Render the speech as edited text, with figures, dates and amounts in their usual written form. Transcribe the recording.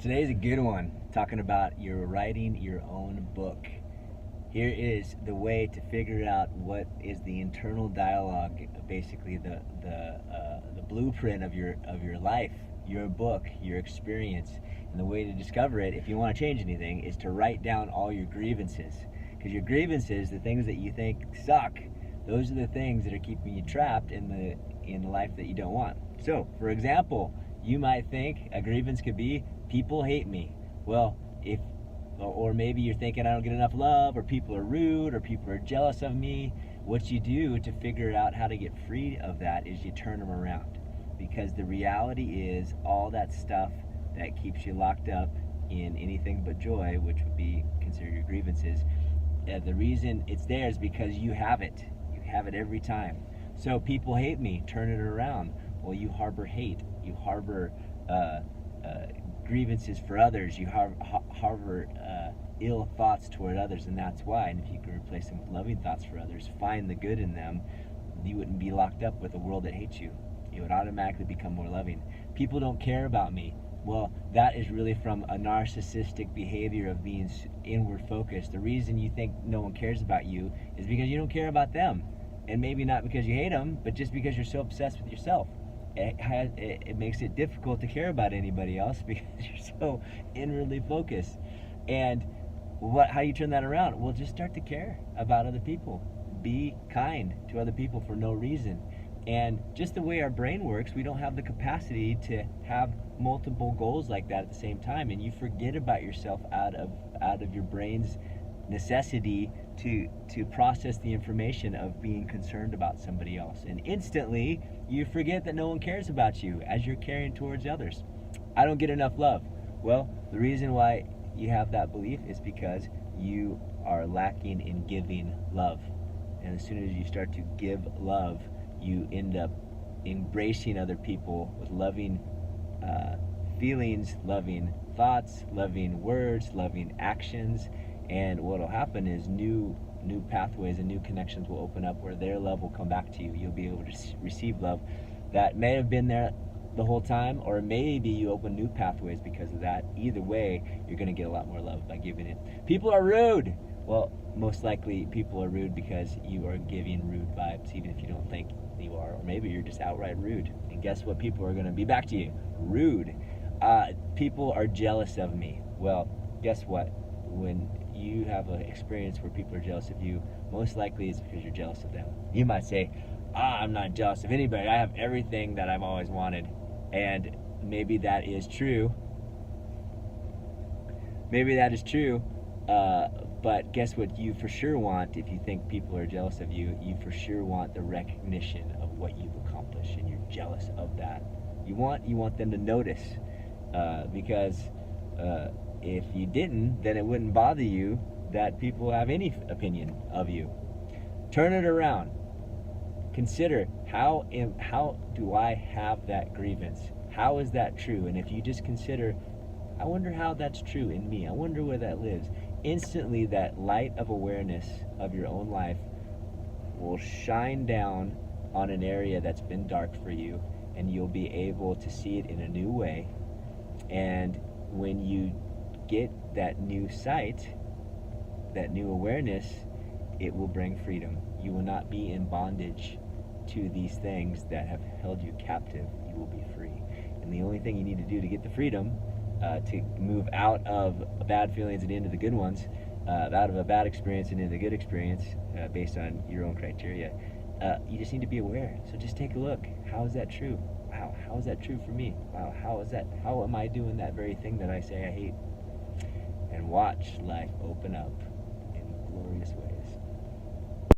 Today's a good one, talking about you're writing your own book. Here is the way to figure out what is the internal dialogue, basically the blueprint of your life, your book, your experience. And the way to discover it, if you want to change anything, is to write down all your grievances. Because your grievances, the things that you think suck, those are the things that are keeping you trapped in the life that you don't want. So, for example, you might think a grievance could be people hate me. Well, if or maybe you're thinking I don't get enough love, or people are rude, or people are jealous of me. What you do to figure out how to get free of that is you turn them around. Because the reality is all that stuff that keeps you locked up in anything but joy, which would be considered your grievances, the reason it's there is because you have it. You have it every time. So people hate me, turn it around. Well, you harbor hate. You harbor grievances for others. You harbor ill thoughts toward others, and that's why. And if you can replace them with loving thoughts for others, find the good in them, you wouldn't be locked up with a world that hates you. You would automatically become more loving. People don't care about me. Well, that is really from a narcissistic behavior of being inward focused. The reason you think no one cares about you is because you don't care about them. And maybe not because you hate them, but just because you're so obsessed with yourself. It makes it difficult to care about anybody else because you're so inwardly focused. And how do you turn that around? Well, just start to care about other people. Be kind to other people for no reason. And just the way our brain works, we don't have the capacity to have multiple goals like that at the same time, and you forget about yourself out of your brain's necessity to process the information of being concerned about somebody else. And instantly, you forget that no one cares about you as you're caring towards others. I don't get enough love. Well, the reason why you have that belief is because you are lacking in giving love. And as soon as you start to give love, you end up embracing other people with loving feelings, loving thoughts, loving words, loving actions. And what will happen is new pathways and new connections will open up where their love will come back to you. You'll be able to receive love that may have been there the whole time, or maybe you open new pathways because of that. Either way, you're going to get a lot more love by giving it. People are rude. Well, most likely people are rude because you are giving rude vibes, even if you don't think you are. Or maybe you're just outright rude. And guess what? People are going to be back to you. Rude. People are jealous of me. Well, guess what? When you have an experience where people are jealous of you, most likely it's because you're jealous of them. You might say, I'm not jealous of anybody. I have everything that I've always wanted. And maybe that is true. Maybe that is true. But guess what you for sure want? If you think people are jealous of you, you for sure want the recognition of what you've accomplished, and you're jealous of that. You want them to notice, because if you didn't, then it wouldn't bother you that people have any opinion of you. Turn it around. Consider how do I have that grievance? How is that true? And if you just consider, I wonder how that's true in me. I wonder where that lives. Instantly, that light of awareness of your own life will shine down on an area that's been dark for you, and you'll be able to see it in a new way. And when you get that new sight, that new awareness, it will bring freedom. You will not be in bondage to these things that have held you captive. You will be free. And the only thing you need to do to get the freedom, to move out of bad feelings and into the good ones, out of a bad experience and into a good experience, based on your own criteria, you just need to be aware. So just take a look. How is that true? Wow, how is that true for me? Wow, how am I doing that very thing that I say I hate? And watch life open up in glorious ways.